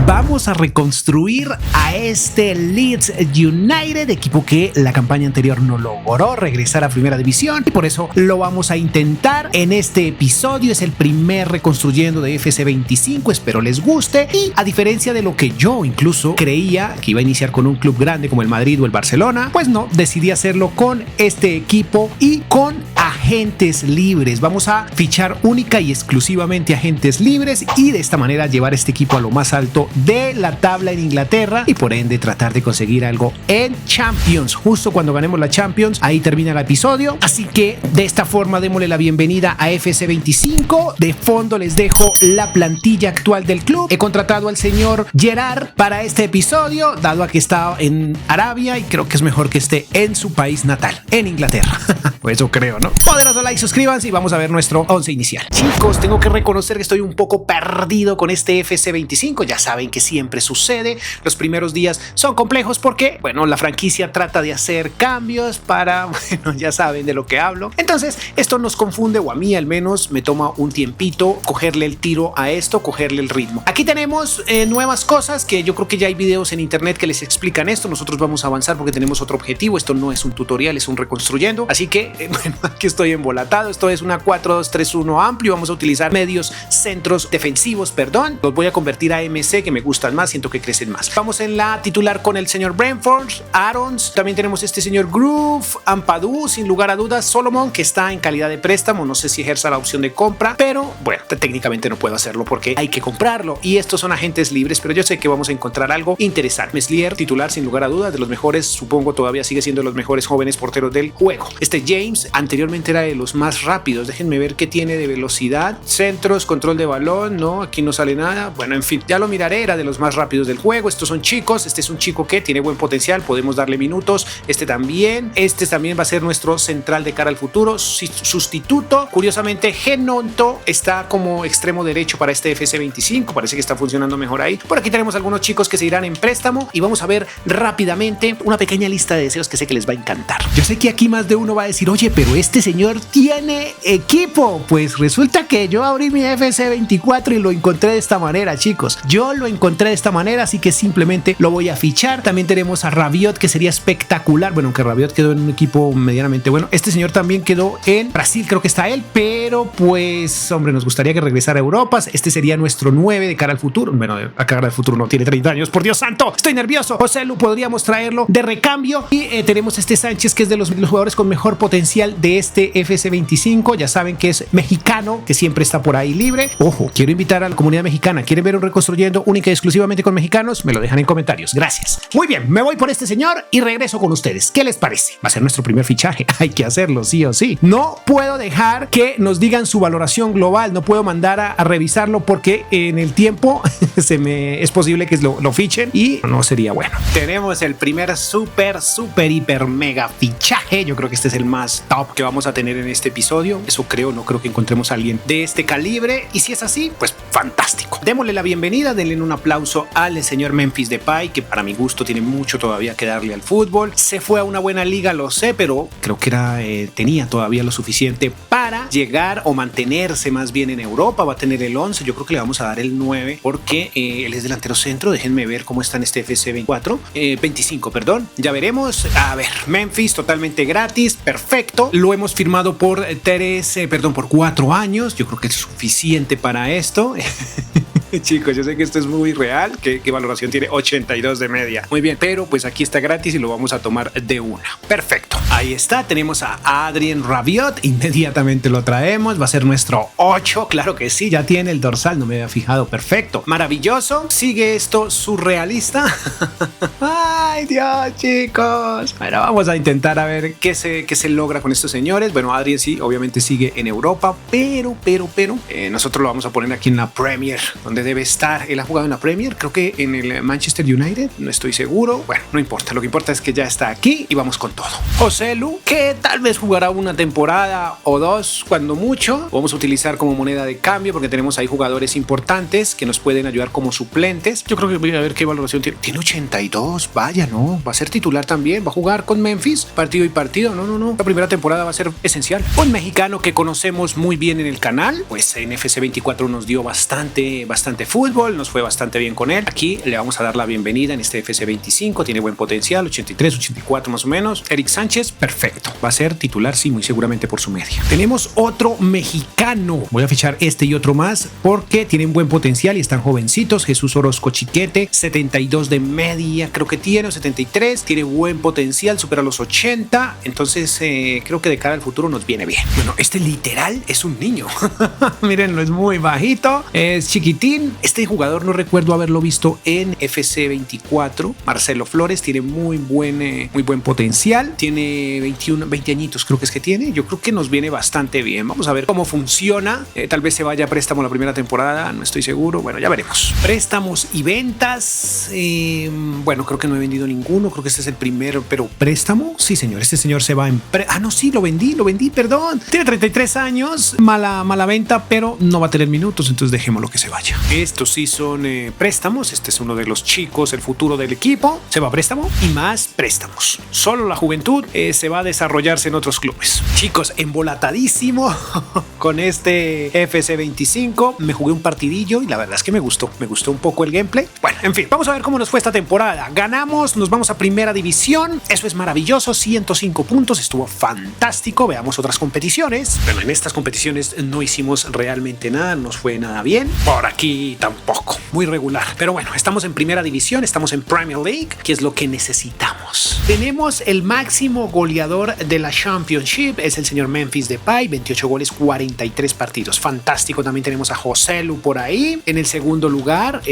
vamos a reconstruir a este Leeds United, equipo que la campaña anterior no logró regresar a Primera División y por eso lo vamos a intentar en este episodio. Es el primer reconstruyendo de FC 25, espero les guste y a diferencia de lo que yo incluso creía que iba a iniciar con un club grande como el Madrid o el Barcelona, pues no, decidí hacerlo con este equipo y con agentes libres. Vamos a fichar única y exclusivamente agentes libres y de esta manera llevar este equipo a lo más alto de la tabla en Inglaterra y por ende tratar de conseguir algo en Champions. Justo cuando ganemos la Champions, ahí termina el episodio. Así que de esta forma démosle la bienvenida a FC 25. De fondo les dejo la plantilla actual del club. He contratado al señor Gerard para este episodio, dado a que está en Arabia y creo que es mejor que esté en su país natal, en Inglaterra. Pues eso creo, ¿no? Poderoso like, suscríbanse y vamos a ver nuestro 11 inicial. Chicos, tengo que reconocer que estoy un poco perdido con este FC 25. Ya saben que siempre sucede. Los primeros días son complejos porque, bueno, la franquicia trata de hacer cambios para, bueno, ya saben de lo que hablo. Entonces, esto nos confunde, o a mí al menos me toma un tiempito cogerle el tiro a esto, cogerle el ritmo. Aquí tenemos nuevas cosas que yo creo que ya hay videos en internet que les explican esto. Nosotros vamos a avanzar porque tenemos otro objetivo. Esto no es un tutorial, es un reconstruyendo. Así que, bueno, aquí estoy embolatado. Esto es una 4-2-3-1 amplio. Vamos a utilizar medios centros defensivos, perdón. Los voy a convertir a MC, que me gustan más, siento que crecen más. Vamos en la titular con el señor Brentford, Arons. También tenemos este señor Groove, Ampadu, sin lugar a dudas, Solomon, que está en calidad de préstamo. No sé si ejerza la opción de compra, pero bueno, técnicamente no puedo hacerlo porque hay que comprarlo. Y estos son agentes libres, pero yo sé que vamos a encontrar algo interesante. Meslier, titular, sin lugar a dudas, de los mejores, supongo todavía sigue siendo de los mejores jóvenes porteros del juego. Este James, anteriormente era de los más rápidos. Déjenme ver qué tiene de velocidad, centros, control de balón. No, aquí no sale nada. Bueno, en fin, ya lo miraré. Era de los más rápidos del juego. Estos son chicos. Este es un chico que tiene buen potencial, podemos darle minutos. Este también va a ser nuestro central de cara al futuro, sustituto. Curiosamente, Genonto está como extremo derecho para este FC 25, parece que está funcionando mejor ahí. Por aquí tenemos algunos chicos que se irán en préstamo y vamos a ver rápidamente una pequeña lista de deseos que sé que les va a encantar. Yo sé que aquí más de uno va a decir, oye, pero este señor tiene equipo. Pues resulta que yo abrí mi FC 24 y lo encontré de esta manera, chicos. Yo lo encontré de esta manera, así que simplemente lo voy a fichar. También tenemos a Rabiot, que sería espectacular. Bueno, aunque Rabiot quedó en un equipo medianamente bueno. Este señor también quedó en Brasil, creo que está él, pero pues, hombre, nos gustaría que regresara a Europa. Este sería nuestro 9 de cara al futuro. Bueno, a cara al futuro no, tiene 30 años, por Dios santo, estoy nervioso. José Lu, podríamos traerlo de recambio. Y tenemos este Sánchez, que es de los jugadores con mejor potencial de este FC 25. Ya saben que es mexicano, que siempre está por ahí libre. Ojo, quiero invitar a la comunidad mexicana. ¿Quieren ver un reconstruyendo única y exclusivamente con mexicanos? Me lo dejan en comentarios. Gracias. Muy bien, me voy por este señor y regreso con ustedes. ¿Qué les parece? Va a ser nuestro primer fichaje. Hay que hacerlo sí o sí. No puedo dejar que nos digan su valoración global. No puedo mandar a revisarlo porque en el tiempo es posible que lo fichen y no sería bueno. Tenemos el primer super hiper mega fichaje. Yo creo que este es el más top que vamos a tener en este episodio. Eso creo, no creo que encontremos a alguien de este calibre y si es así, pues fantástico. Démosle la bienvenida, denle un aplauso al señor Memphis Depay, que para mi gusto tiene mucho todavía que darle al fútbol. Se fue a una buena liga, lo sé, pero creo que tenía todavía lo suficiente para llegar o mantenerse más bien en Europa. Va a tener el 11, yo creo que le vamos a dar el 9 porque él es delantero centro. Déjenme ver cómo está en este FC 25, perdón. Ya veremos. A ver, Memphis totalmente gratis, perfecto. Lo hemos firmado por 4 años. Yo creo que es suficiente para esto. Chicos, yo sé que esto es muy real. ¿Qué valoración tiene? 82 de media. Muy bien, pero pues aquí está gratis y lo vamos a tomar de una. Perfecto. Ahí está, tenemos a Adrien Rabiot. Inmediatamente lo traemos. Va a ser nuestro 8. Claro que sí, ya tiene el dorsal, no me había fijado. Perfecto. Maravilloso. Sigue esto surrealista. Ay, Dios, chicos. Bueno, vamos a intentar a ver qué se logra con estos señores. Bueno, Adrien sí, obviamente sigue en Europa, pero nosotros lo vamos a poner aquí en la Premier, donde debe estar. Él ha jugado en la Premier, creo que en el Manchester United, no estoy seguro. Bueno, no importa, lo que importa es que ya está aquí y vamos con todo. José Lu, que tal vez jugará una temporada o dos, cuando mucho. Vamos a utilizar como moneda de cambio porque tenemos ahí jugadores importantes que nos pueden ayudar como suplentes. Yo creo que voy a ver qué valoración tiene. Tiene 82, vaya, no, va a ser titular también, va a jugar con Memphis, partido y partido, no, la primera temporada va a ser esencial. Un mexicano que conocemos muy bien en el canal, pues en FC 24 nos dio bastante fútbol, nos fue bastante bien con él. Aquí le vamos a dar la bienvenida en este FC 25, tiene buen potencial, 83, 84 más o menos. Eric Sánchez, perfecto, va a ser titular, sí, muy seguramente por su media. Tenemos otro mexicano, voy a fichar este y otro más porque tienen buen potencial y están jovencitos. Jesús Orozco Chiquete, 72 de media, creo que tiene, o 73, tiene buen potencial, supera los 80, entonces creo que de cara al futuro nos viene bien. Bueno, este literal es un niño. Mírenlo, es muy bajito, es chiquitín. Este jugador no recuerdo haberlo visto en FC 24. Marcelo Flores tiene muy buen potencial, tiene 20 añitos creo que es que tiene. Yo creo que nos viene bastante bien. Vamos a ver cómo funciona. Tal vez se vaya a préstamo la primera temporada, no estoy seguro. Bueno, ya veremos. Préstamos y ventas. Bueno, creo que no he vendido ninguno. Creo que este es el primero, pero préstamo. Sí, señor. Este señor se va en no, sí, lo vendí, perdón. Tiene 33 años. Mala venta, pero no va a tener minutos, entonces dejémoslo que se vaya. Estos sí son préstamos. Este es uno de los chicos, el futuro del equipo. Se va a préstamo y más préstamos. Solo la juventud se va a desarrollarse en otros clubes. Chicos, embolatadísimo con este FC 25. Me jugué un partidillo y la verdad es que me gustó un poco el gameplay. Bueno, en fin, vamos a ver cómo nos fue esta temporada. Ganamos, nos vamos a primera división. Eso es maravilloso, 105 puntos, estuvo fantástico. Veamos otras competiciones. Bueno, en estas competiciones no hicimos realmente nada, no nos fue nada bien. Por aquí tampoco, muy regular. Pero bueno, estamos en primera división, estamos en Premier League, que es lo que necesitamos. Tenemos el máximo goleador de la Championship, es el señor Memphis Depay, 28 goles, 43 partidos. Fantástico. También tenemos a Joselu por ahí. En el segundo lugar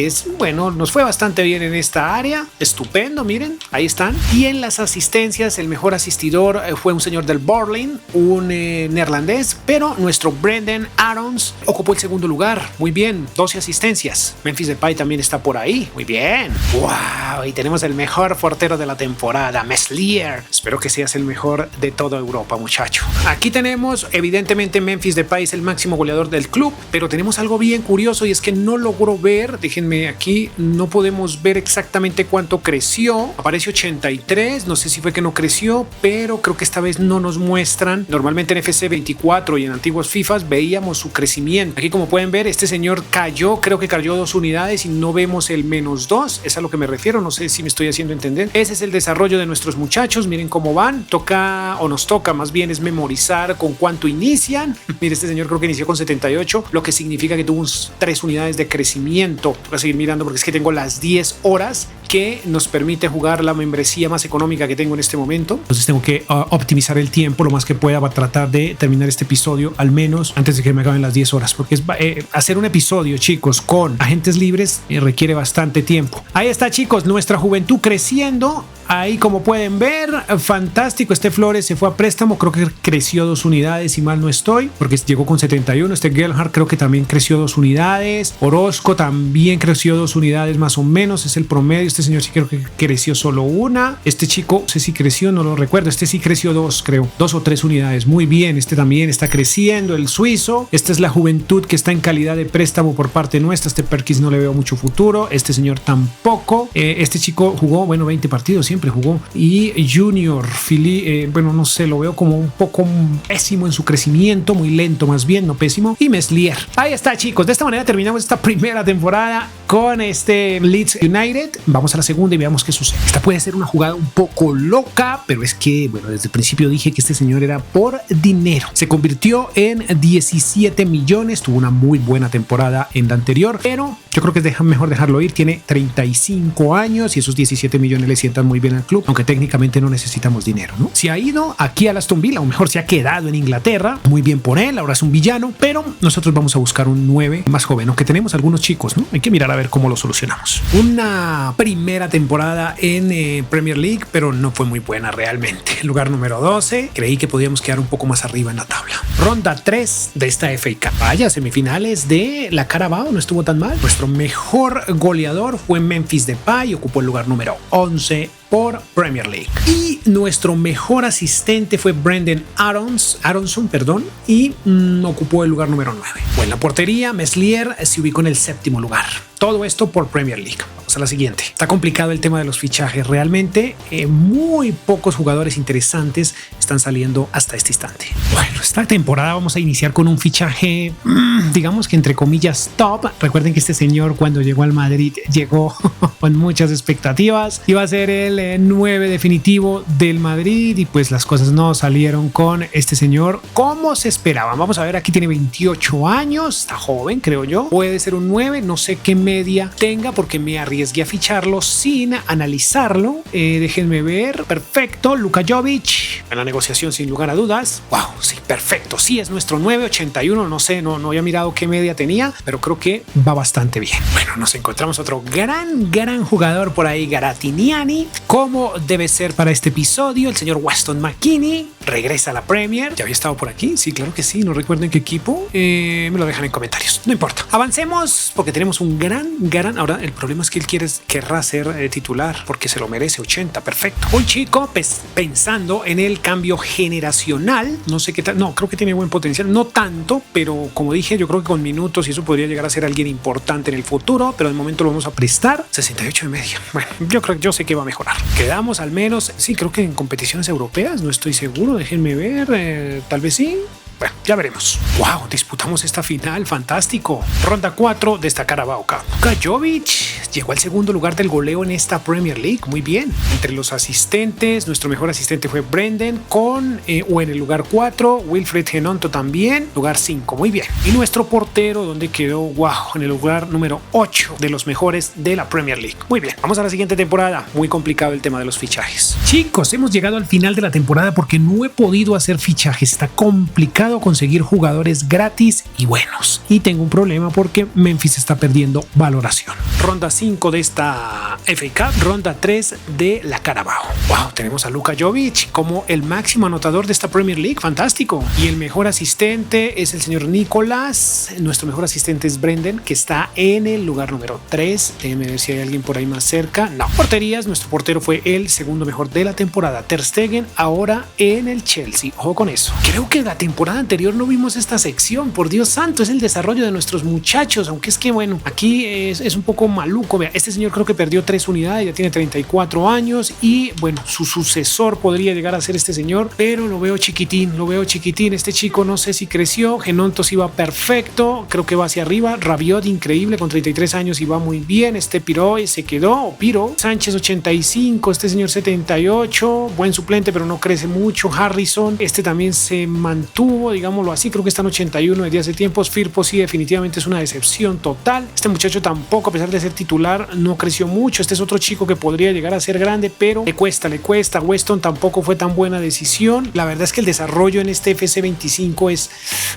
nos fue bastante bien en esta área. Estupendo, miren, ahí están. Y en las asistencias, el mejor asistidor fue un señor del Borlin, un neerlandés, pero nuestro Brendan Arons ocupó el segundo lugar. Muy bien, 12 asistencias. Memphis Depay también está por ahí. Muy bien. Wow, y tenemos el mejor portero de la temporada, Meslier. Espero que seas el mejor de toda Europa, muchacho. Aquí tenemos, evidentemente, Memphis Depay es el máximo goleador del club, pero tenemos algo bien curioso y es que no logro ver, déjenme aquí, no podemos ver exactamente cuánto creció. Aparece 83, no sé si fue que no creció, pero creo que esta vez no nos muestran. Normalmente en FC 24 y en antiguos FIFAs veíamos su crecimiento. Aquí, como pueden ver, este señor cayó, creo que cayó 2 unidades y no vemos el -2. Es a lo que me refiero, no sé si me estoy haciendo entender. Ese es el desarrollo de nuestros muchachos, miren cómo van. Nos toca más bien es memorizar con cuánto inician. Mire, este señor creo que inició con 78, lo que significa que tuvo 3 unidades de crecimiento. Voy a seguir mirando porque es que tengo las 10 horas que nos permite jugar la membresía más económica que tengo en este momento. Entonces tengo que optimizar el tiempo lo más que pueda para tratar de terminar este episodio al menos antes de que me acaben las 10 horas, porque hacer un episodio, chicos, con agentes libres requiere bastante tiempo. Ahí está, chicos, nuestra juventud creciendo. Ahí, como pueden ver, fantástico. Este Flores se fue a préstamo, creo que creció 2 unidades si mal no estoy, porque llegó con 71. Este Gelhardt creo que también creció 2 unidades. Orozco también creció 2 unidades más o menos, es el promedio. Este señor sí creo que creció solo 1. Este chico, no sé si creció, no lo recuerdo. Este sí creció 2, creo, 2 o 3 unidades. Muy bien, este también está creciendo, el suizo. Esta es la juventud que está en calidad de préstamo por parte nuestra. Este Perkins no le veo mucho futuro, este señor tampoco. Este chico jugó, 20 partidos, siempre jugó. Y Junior no sé, lo veo como un poco pésimo en su crecimiento, muy lento más bien, no pésimo. Y Meslier. Ahí está, chicos, de esta manera terminamos esta primera temporada con este Leeds United. Vamos a la segunda y veamos qué sucede. Esta puede ser una jugada un poco loca, pero es que, desde el principio dije que este señor era por dinero. Se convirtió en 17 millones, tuvo una muy buena temporada en la anterior, pero yo creo que es mejor dejarlo ir. Tiene 35 años y esos 17 millones le sientan muy bien al club, aunque técnicamente no necesitamos dinero, ¿no? Se ha ido aquí a Aston Villa, o mejor se ha quedado en Inglaterra, muy bien por él, ahora es un villano, pero nosotros vamos a buscar un 9 más joven, aunque tenemos algunos chicos, ¿no? Hay que mirar a ver cómo lo solucionamos. Una primera temporada en Premier League, pero no fue muy buena realmente. Lugar número 12, creí que podíamos quedar un poco más arriba en la tabla. Ronda 3 de esta FA Cup. Vaya, semifinales de la Carabao, no estuvo tan mal. Nuestro mejor goleador fue Memphis Depay, ocupó el lugar número 11 por Premier League. Y nuestro mejor asistente fue Brendan Aronson, y ocupó el lugar número 9. En la portería, Meslier se ubicó en el 7º lugar. Todo esto por Premier League. Vamos Vamos a la siguiente. Está complicado el tema de los fichajes. Realmente muy pocos jugadores interesantes están saliendo hasta este instante. Bueno, esta temporada vamos a iniciar con un fichaje, digamos que entre comillas top. Recuerden que este señor cuando llegó al Madrid llegó con muchas expectativas. Iba a ser el 9 definitivo del Madrid y pues las cosas no salieron con este señor como se esperaba. Vamos a ver, aquí tiene 28 años, está joven creo yo. Puede ser un 9, no sé qué media tenga porque me arriesgué a ficharlo sin analizarlo. Déjenme ver. Perfecto, Luka Jovic en la negociación sin lugar a dudas. Wow, sí, perfecto. Sí, es nuestro 981. No sé, no había mirado qué media tenía, pero creo que va bastante bien. Bueno, nos encontramos otro gran jugador por ahí, Garatiniani, como debe ser para este episodio. El señor Weston McKennie regresa a la Premier. ¿Ya había estado por aquí? Sí, claro que sí. No recuerdo en qué equipo. Me lo dejan en comentarios. No importa. Avancemos porque tenemos un gran. Ahora, el problema es que él querrá ser titular porque se lo merece. 80, perfecto. Un chico pensando en el cambio generacional. No sé qué tal. No, creo que tiene buen potencial. No tanto, pero como dije, yo creo que con minutos y eso podría llegar a ser alguien importante en el futuro, pero de momento lo vamos a prestar. 68 de media. Bueno, yo sé que va a mejorar. Quedamos al menos, sí, creo que en competiciones europeas, no estoy seguro. Déjenme ver, tal vez sí. Bueno, ya veremos. Wow, disputamos esta final, fantástico. Ronda 4 de esta Carabao Cup. Luka Jovic llegó al segundo lugar del goleo en esta Premier League. Muy bien. Entre los asistentes, nuestro mejor asistente fue Brendan o en el lugar 4, Wilfred Genonto también, lugar 5. Muy bien. Y nuestro portero, ¿dónde quedó? Wow, en el lugar número 8 de los mejores de la Premier League. Muy bien. Vamos a la siguiente temporada. Muy complicado el tema de los fichajes. Chicos, hemos llegado al final de la temporada porque no he podido hacer fichajes. Está complicado conseguir jugadores gratis y buenos. Y tengo un problema porque Memphis está perdiendo valoración. Ronda 5 de esta FA Cup, ronda 3 de la Carabao. Wow, tenemos a Luka Jovic como el máximo anotador de esta Premier League, fantástico. Y el mejor asistente es el señor Nicolás. Nuestro mejor asistente es Brendan, que está en el lugar número 3. Déjenme ver si hay alguien por ahí más cerca. No. Porterías, nuestro portero fue el segundo mejor de la temporada. Ter Stegen ahora en el Chelsea. Ojo con eso. Creo que la temporada anterior no vimos esta sección. Por Dios santo, es el desarrollo de nuestros muchachos. Aunque es que bueno, aquí es un poco maluco. Vea, este señor creo que perdió 3 unidades, ya tiene 34 años y bueno, su sucesor podría llegar a ser este señor, pero lo veo chiquitín. Este chico no sé si creció. Genontos iba perfecto, creo que va hacia arriba. Rabiot increíble con 33 años y va muy bien. Este Piro se quedó, Sánchez 85, este señor 78, buen suplente pero no crece mucho. Harrison, este también se mantuvo, digámoslo así, creo que está en 81 desde hace tiempos. Firpo sí, definitivamente es una decepción total. Este muchacho tampoco, a pesar de ser titular, no creció mucho. Este es otro chico que podría llegar a ser grande, pero le cuesta. Weston tampoco fue tan buena decisión. La verdad es que el desarrollo en este FC25 es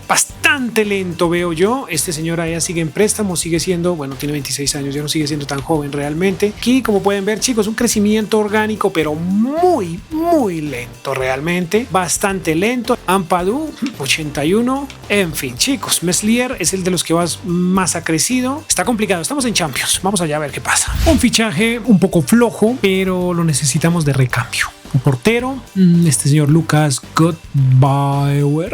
bastante lento, veo yo. Este señor allá sigue en préstamo, sigue siendo, bueno, tiene 26 años, ya no sigue siendo tan joven realmente. Aquí, como pueden ver, chicos, un crecimiento orgánico, pero muy lento realmente, bastante lento. Ampadu, 81. En fin, chicos, Meslier es el de los que más ha crecido. Está complicado, estamos en Champions. Vamos allá a ver qué pasa. Un fichaje un poco flojo, pero lo necesitamos de recambio. Un portero, este señor Lucas Gottbauer,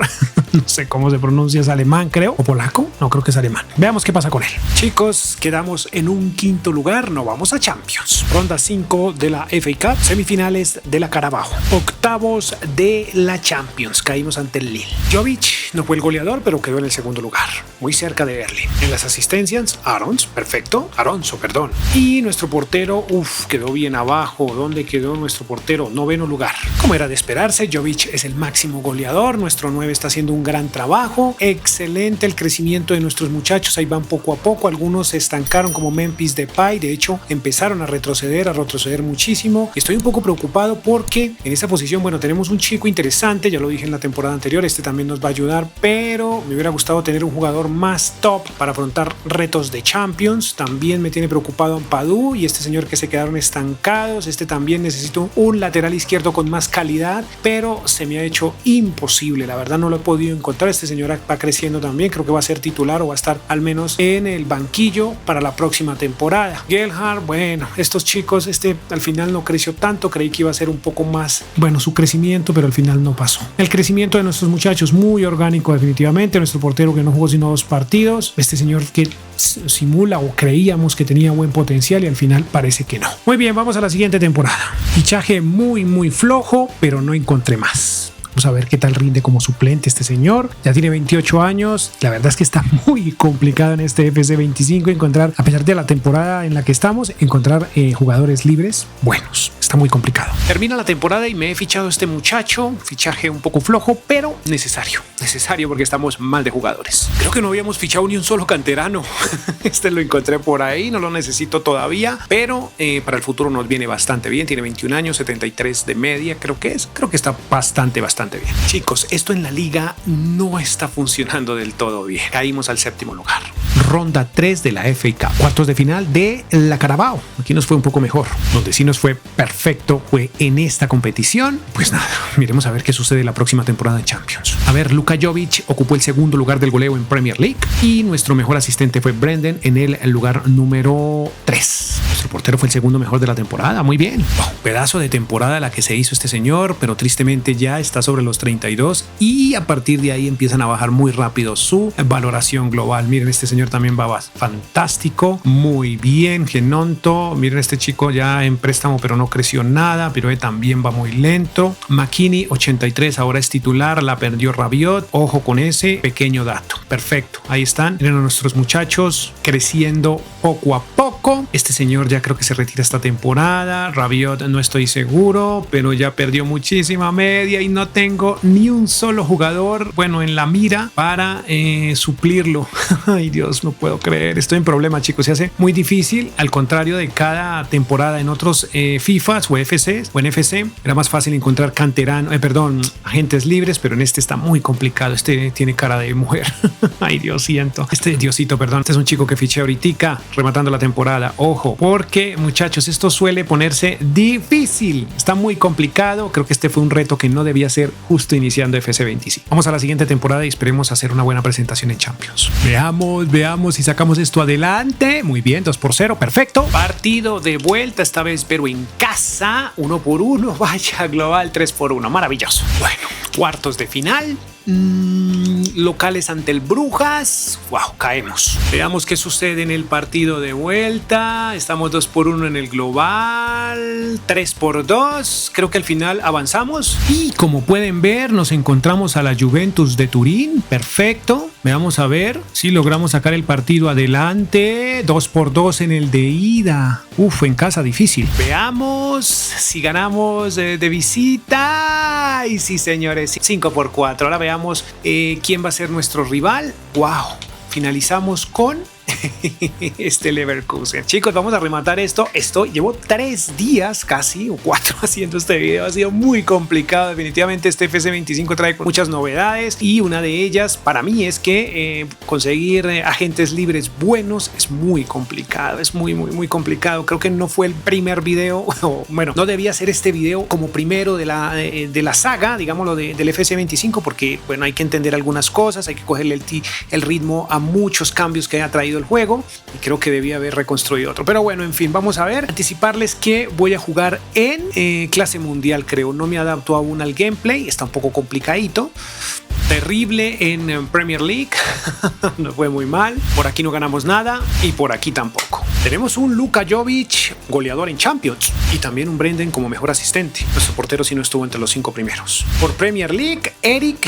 no sé cómo se pronuncia, es alemán creo, o polaco, no creo que es alemán. Veamos qué pasa con él. Chicos, quedamos en un quinto lugar, no vamos a Champions. Ronda 5 de la FA Cup, semifinales de la Carabao, octavos de la Champions, caímos ante el Lille. Jovic no fue el goleador, pero quedó en el segundo lugar, muy cerca de Berlín. En las asistencias, Alonso, perdón. Y nuestro portero, quedó bien abajo. ¿Dónde quedó nuestro portero? Noveno lugar. Como era de esperarse, Jovic es el máximo goleador. Nuestro 9 está haciendo un gran trabajo. Excelente el crecimiento de nuestros muchachos. Ahí van poco a poco. Algunos se estancaron como Memphis Depay. De hecho, empezaron a retroceder muchísimo. Estoy un poco preocupado porque en esta posición, bueno, tenemos un chico interesante. Ya lo dije en la temporada anterior. Este también nos va a ayudar, pero me hubiera gustado tener un jugador más top para afrontar retos de Champions. También me tiene preocupado Ampadu y este señor que se quedaron estancados. Este también necesito un lateral izquierdo con más calidad, pero se me ha hecho imposible. La verdad no lo he podido podido encontrar. Este señor va creciendo también, creo que va a ser titular o va a estar al menos en el banquillo para la próxima temporada. Gelhardt, bueno, estos chicos, al final no creció tanto, creí que iba a ser un poco más, bueno, su crecimiento, pero al final no pasó. El crecimiento de nuestros muchachos muy orgánico definitivamente. Nuestro portero que no jugó sino 2 partidos, este señor que simula o creíamos que tenía buen potencial y al final parece que no. Muy bien, vamos a la siguiente temporada. Fichaje muy flojo, pero no encontré más. Vamos a ver qué tal rinde como suplente este señor. Ya tiene 28 años. La verdad es que está muy complicado en este FC 25 encontrar, a pesar de la temporada en la que estamos, encontrar jugadores libres buenos. Está muy complicado. Termina la temporada y me he fichado a este muchacho. Fichaje un poco flojo, pero necesario. Necesario porque estamos mal de jugadores. Creo que no habíamos fichado ni un solo canterano. Lo encontré por ahí, no lo necesito todavía, pero para el futuro nos viene bastante bien. Tiene 21 años, 73 de media, creo que está bastante bien. Chicos, esto en la liga no está funcionando del todo bien. Caímos al 7º lugar. Ronda 3 de la FA Cup. Cuartos de final de la Carabao. Aquí nos fue un poco mejor. Donde sí nos fue perfecto fue en esta competición. Pues nada, miremos a ver qué sucede la próxima temporada de Champions. A ver, Luka Jovic ocupó el 2º lugar del goleo en Premier League y nuestro mejor asistente fue Brendan en el lugar número 3. Nuestro portero fue el 2º mejor de la temporada. Muy bien. Pedazo de temporada la que se hizo este señor, pero tristemente ya está sobre los 32 y a partir de ahí empiezan a bajar muy rápido su valoración global. Miren, este señor también va fantástico, muy bien. Genonto, miren, este chico ya en préstamo pero no creció nada. Piroe también va muy lento. McKinney 83 ahora es titular, la perdió Rabiot. Ojo con ese pequeño dato. Perfecto, ahí están. Miren a nuestros muchachos creciendo poco a poco. Este señor ya creo que se retira esta temporada. Rabiot no estoy seguro, pero ya perdió muchísima media y no tengo ni un solo jugador, bueno, en la mira para suplirlo. Ay Dios, no puedo creer, estoy en problema, chicos. Se hace muy difícil, al contrario de cada temporada en otros FIFAs o FCs o en FC era más fácil encontrar agentes libres, pero en este está muy complicado. Este tiene cara de mujer. Ay Diosito, este es un chico que fiché ahorita rematando la temporada. Ojo, porque muchachos, esto suele ponerse difícil, está muy complicado. Creo que este fue un reto que no debía ser justo iniciando FC 25. Vamos a la siguiente temporada y esperemos hacer una buena presentación en Champions. Veamos si sacamos esto adelante. Muy bien, 2-0, perfecto. Partido de vuelta, esta vez pero en casa, 1-1, vaya, global 3-1, maravilloso. Bueno, cuartos de final. Locales ante el Brujas. Wow, caemos. Veamos qué sucede en el partido de vuelta. Estamos 2-1 en el global, 3-2. Creo que al final avanzamos y como pueden ver nos encontramos a la Juventus de Turín. Perfecto. Veamos a ver si logramos sacar el partido adelante. 2-2 en el de ida. En casa difícil. Veamos si ganamos de visita. Y sí, señores, 5-4. Ahora veamos quién va a ser nuestro rival. Wow. Finalizamos con este Leverkusen. Chicos, vamos a rematar esto. Llevo 3 días casi o 4 haciendo este video. Ha sido muy complicado. Definitivamente este FC 25 trae muchas novedades y una de ellas para mí es que conseguir agentes libres buenos es muy complicado. Es muy complicado. Creo que no fue el primer video, bueno, no debía ser este video como primero de la saga, digámoslo, del FC 25, porque bueno, hay que entender algunas cosas, hay que cogerle el ritmo a muchos cambios que ha traído el juego y creo que debía haber reconstruido otro, pero bueno, en fin, vamos a ver. Anticiparles que voy a jugar en clase mundial, creo. No me adapto aún al gameplay, está un poco complicadito. Terrible en Premier League. Nos fue muy mal. Por aquí no ganamos nada y por aquí tampoco. Tenemos un Luka Jovic goleador en Champions y también un Brendan como mejor asistente. Nuestro portero sí no estuvo entre los 5 primeros. Por Premier League, Eric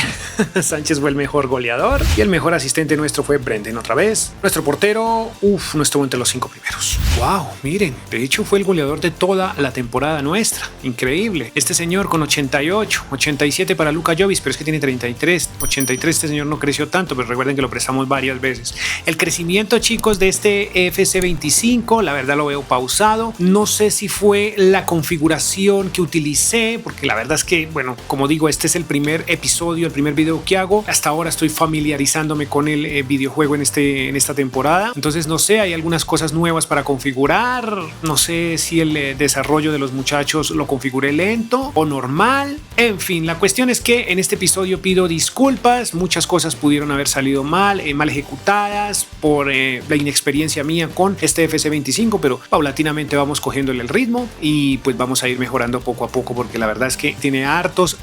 Sánchez fue el mejor goleador y el mejor asistente nuestro fue Brendan otra vez. Nuestro portero, no estuvo entre los 5 primeros. Wow, miren, de hecho fue el goleador de toda la temporada nuestra. Increíble. Este señor con 88, 87 para Luka Jovic, pero es que tiene 33. 83, este señor no creció tanto, pero recuerden que lo prestamos varias veces. El crecimiento, chicos, de este FC 25, la verdad lo veo pausado. No sé si fue la configuración que utilicé, porque la verdad es que, bueno, como digo, este es el primer episodio, el primer video que hago. Hasta ahora estoy familiarizándome con el videojuego en esta temporada. Entonces, no sé, hay algunas cosas nuevas para configurar. No sé si el desarrollo de los muchachos lo configuré lento o normal. En fin, la cuestión es que en este episodio pido disculpas disculpas, muchas cosas pudieron haber salido mal ejecutadas por la inexperiencia mía con este FC25, pero paulatinamente vamos cogiéndole el ritmo y pues vamos a ir mejorando poco a poco, porque la verdad es que tiene hartos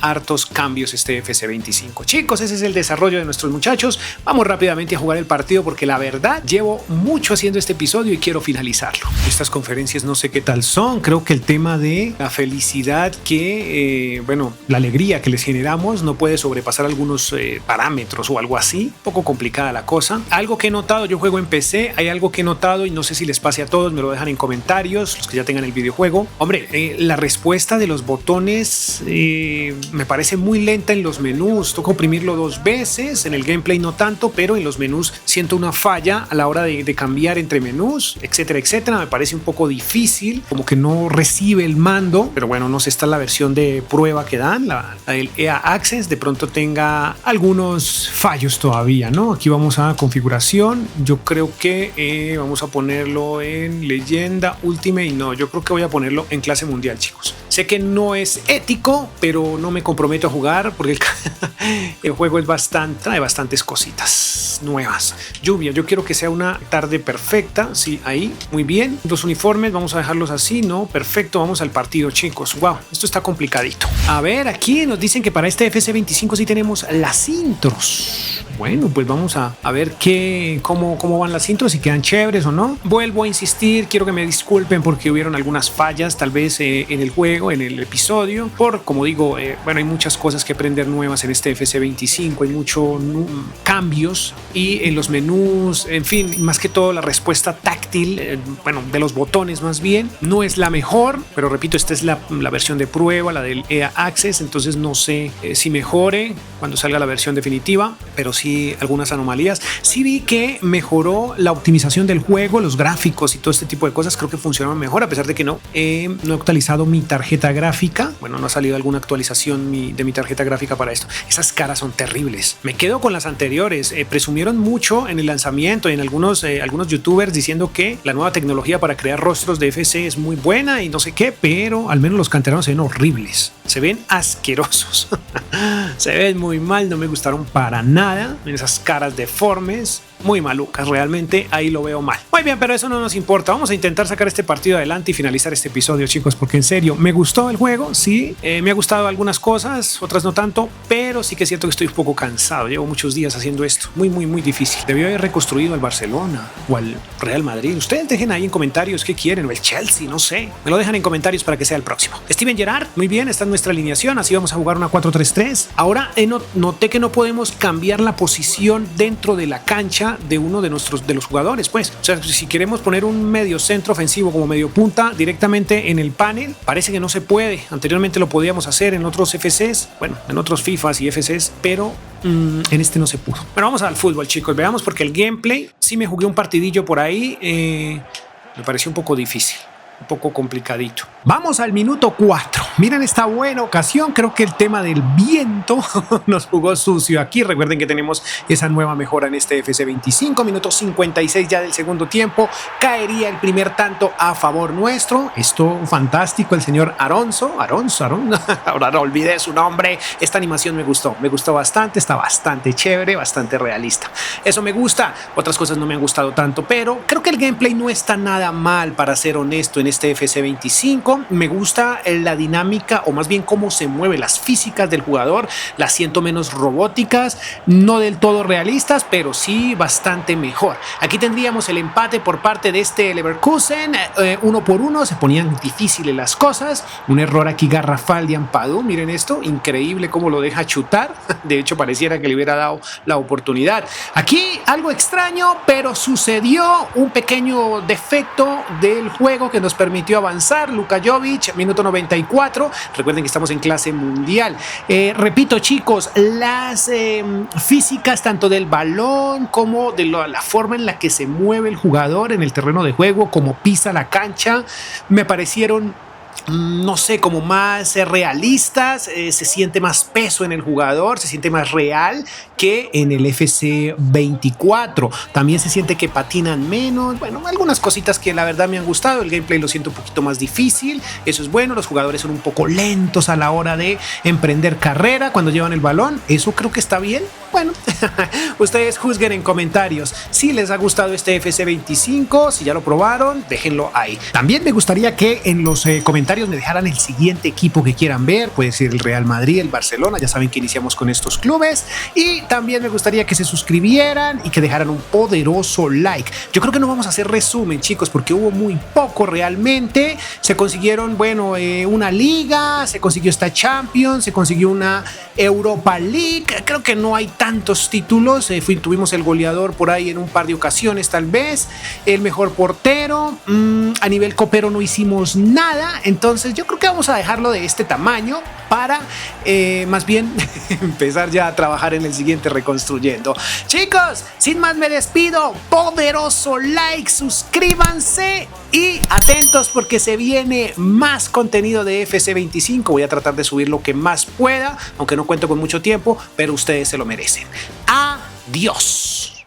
cambios este FC25. Chicos, ese es el desarrollo de nuestros muchachos. Vamos rápidamente a jugar el partido, porque la verdad llevo mucho haciendo este episodio y quiero finalizarlo. Estas conferencias no sé qué tal son. Creo que el tema de la felicidad que, la alegría que les generamos no puede sobrepasar algunos parámetros o algo así. Un poco complicada la cosa. Algo que he notado, yo juego en PC, hay algo que he notado y no sé si les pase a todos, me lo dejan en comentarios, los que ya tengan el videojuego. Hombre, la respuesta de los botones me parece muy lenta en los menús. Toca oprimirlo 2 veces, en el gameplay no tanto, pero en los menús siento una falla a la hora de cambiar entre menús, etcétera, etcétera. Me parece un poco difícil, como que no recibe el mando, pero bueno, no sé, está la versión de prueba que dan, la del EA Access, de pronto tenga algunos fallos todavía, ¿no? Aquí vamos a configuración, yo creo que vamos a ponerlo en leyenda, ultimate, y no, yo creo que voy a ponerlo en clase mundial, chicos. Sé que no es ético, pero no me comprometo a jugar porque el juego es trae bastantes cositas nuevas. Lluvia, yo quiero que sea una tarde perfecta, sí, ahí, muy bien. Los uniformes vamos a dejarlos así, ¿no? Perfecto, vamos al partido, chicos. Wow, esto está complicadito. A ver, aquí nos dicen que para este FC25 sí tenemos las intros. Bueno, pues vamos a ver cómo van las intros, si quedan chéveres o no. Vuelvo a insistir, quiero que me disculpen porque hubieron algunas fallas tal vez en el juego, en el episodio, como digo, hay muchas cosas que aprender nuevas en este FC25, hay muchos cambios y en los menús, en fin, más que todo la respuesta táctil, de los botones más bien, no es la mejor, pero repito, esta es la versión de prueba, la del EA Access, entonces no sé si mejore cuando salga la versión definitiva, pero sí algunas anomalías. Sí vi que mejoró la optimización del juego, los gráficos y todo este tipo de cosas, creo que funcionaron mejor, a pesar de que no he actualizado mi tarjeta gráfica. Bueno, no ha salido alguna actualización de mi tarjeta gráfica para esto. Esas caras son terribles. Me quedo con las anteriores. Presumieron mucho en el lanzamiento y en algunos youtubers diciendo que la nueva tecnología para crear rostros de FC es muy buena y no sé qué, pero al menos los canteranos se ven horribles. Se ven asquerosos. Se ven muy mal, no me gustaron para nada. Esas caras deformes, muy malucas, realmente ahí lo veo mal. Muy bien, pero eso no nos importa. Vamos a intentar sacar este partido adelante y finalizar este episodio, chicos, porque en serio, me gustó el juego, sí, me ha gustado algunas cosas, otras no tanto, pero sí que es cierto que estoy un poco cansado. Llevo muchos días haciendo esto, muy difícil. Debió haber reconstruido al Barcelona o al Real Madrid. Ustedes dejen ahí en comentarios qué quieren, o el Chelsea, no sé. Me lo dejan en comentarios para que sea el próximo. Steven Gerrard, muy bien, esta es nuestra alineación, así vamos a jugar una 4-3-3. Ahora noté que no podemos cambiar la posición dentro de la cancha de uno de los jugadores, pues. O sea, si queremos poner un medio centro ofensivo como medio punta directamente en el panel, parece que no se puede. Anteriormente lo podíamos hacer en otros FCs, en otros FIFAs y FCs, pero en este no se pudo. Bueno, vamos al fútbol, chicos, veamos, porque el gameplay sí me jugué un partidillo por ahí, me pareció un poco difícil, un poco complicadito. Vamos al minuto 4. Miren esta buena ocasión. Creo que el tema del viento nos jugó sucio aquí. Recuerden que tenemos esa nueva mejora en este FC25. Minuto 56 ya del segundo tiempo. Caería el primer tanto a favor nuestro. Esto fantástico. El señor Alonso. Ahora no olvidé su nombre. Esta animación me gustó bastante. Está bastante chévere, bastante realista. Eso me gusta. Otras cosas no me han gustado tanto, pero creo que el gameplay no está nada mal, para ser honesto, en este FC25. Me gusta la dinámica, o más bien cómo se mueve, las físicas del jugador. Las siento menos robóticas, no del todo realistas, pero sí bastante mejor. Aquí tendríamos el empate por parte de este Leverkusen, 1-1. Se ponían difíciles las cosas. Un error aquí garrafal de Ampadu. Miren esto, increíble cómo lo deja chutar. De hecho, pareciera que le hubiera dado la oportunidad. Aquí algo extraño, pero sucedió un pequeño defecto del juego que nos permitió avanzar. Luka Jovic, minuto 94. Recuerden que estamos en clase mundial. Repito, chicos, las físicas tanto del balón como de la forma en la que se mueve el jugador en el terreno de juego, como pisa la cancha, me parecieron no sé, como más realistas, se siente más peso en el jugador, se siente más real que en el FC 24. También se siente que patinan menos, bueno, algunas cositas que la verdad me han gustado. El gameplay lo siento un poquito más difícil, eso es bueno. Los jugadores son un poco lentos a la hora de emprender carrera cuando llevan el balón, eso creo que está bien. Bueno, ustedes juzguen en comentarios si les ha gustado este FC 25, si ya lo probaron, déjenlo ahí. También me gustaría que en los comentarios me dejaran el siguiente equipo que quieran ver, puede ser el Real Madrid, el Barcelona, ya saben que iniciamos con estos clubes, y también me gustaría que se suscribieran y que dejaran un poderoso like. Yo creo que no vamos a hacer resumen, chicos, porque hubo muy poco realmente. Se consiguieron, bueno, una liga, se consiguió esta Champions, se consiguió una Europa League, creo que no hay tantos títulos. Tuvimos el goleador por ahí en un par de ocasiones, tal vez el mejor portero. A nivel copero no hicimos nada, entonces yo creo que vamos a dejarlo de este tamaño para más bien empezar ya a trabajar en el siguiente reconstruyendo. Chicos, sin más me despido. Poderoso like, suscríbanse y atentos porque se viene más contenido de FC 25. Voy a tratar de subir lo que más pueda, aunque no cuento con mucho tiempo, pero ustedes se lo merecen. Adiós.